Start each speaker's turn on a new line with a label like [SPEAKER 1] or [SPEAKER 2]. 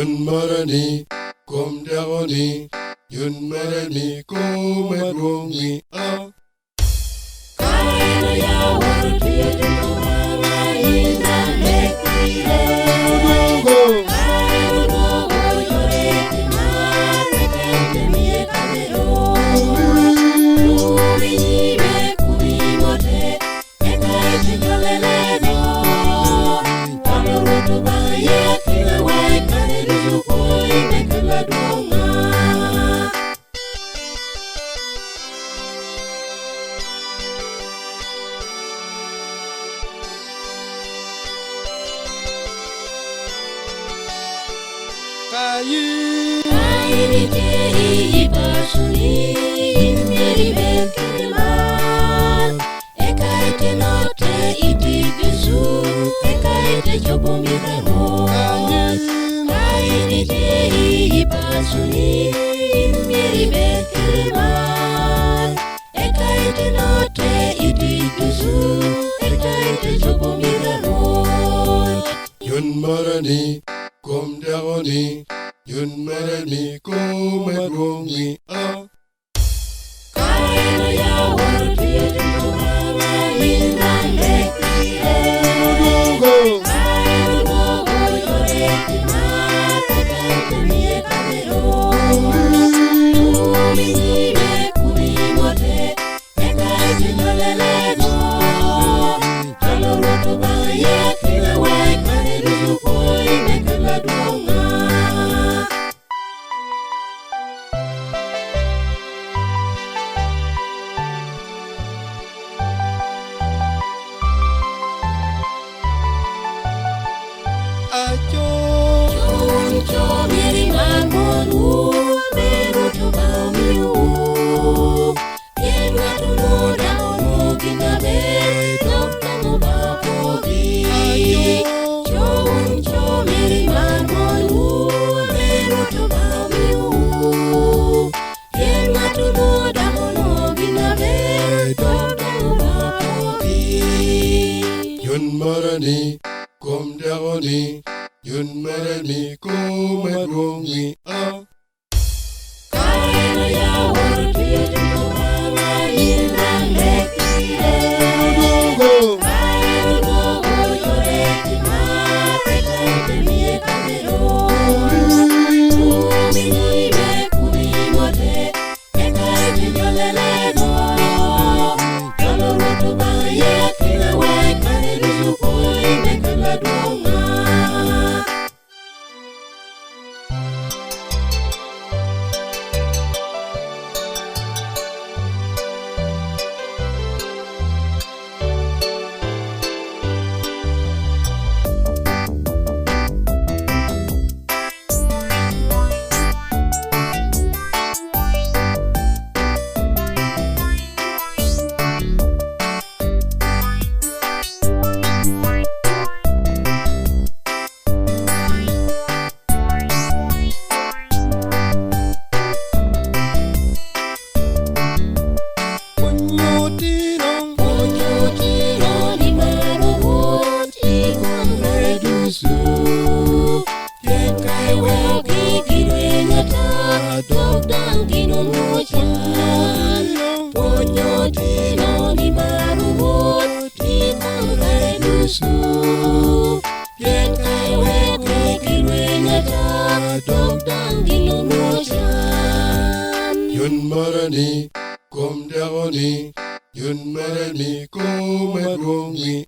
[SPEAKER 1] Yun marani, kom diagoni, yun marani, kom edwongi,
[SPEAKER 2] Kaino ya waru tiyo juno mama inda lekire. Kaino no ojore timare kente miye kamero. Tumi nibe kumi mote, eka iti joleleno. Kama roto baye kila wai kane rizuko ime kila donga. Kaini teri pasuni imyeri bekirman. Eka ite note iti Jesu, eka ite jobo miramo. Kaini teri pasuni imyeri bekirman. Eka ite note iti Jesu, eka ite jobo miramo.
[SPEAKER 1] yun marani, kom diagoni, yun marani, kom edwongi,
[SPEAKER 2] Kaino ya waru tiyo juno mama inda lekire. Kaino no ojore timare kente miye kamero. Tumi nibe kumi mote, eka iti joleleno. Kama roto baye kila wai kane rizuko ime kila donga. Choncho meri mamonu meru tuba miu. Yenga tunoda ono kinabe dokta mubapogi. Choncho meri mamonu meru tuba miu. Yenga tunoda ono kinabe dokta mubapogi.
[SPEAKER 1] yun marani, kom diagoni, yun marani, kom edwongi,
[SPEAKER 2] Kaino ya waru tiyo juno mama inda lekire. Kaino no ojore timare kente miye kamero. Tumi nibe kumi mote, eka iti joleleno. Kama roto baye kila wai kane rizuko ime kila donga.
[SPEAKER 1] yun marani, kom diagoni, yun marani, kom edwongi,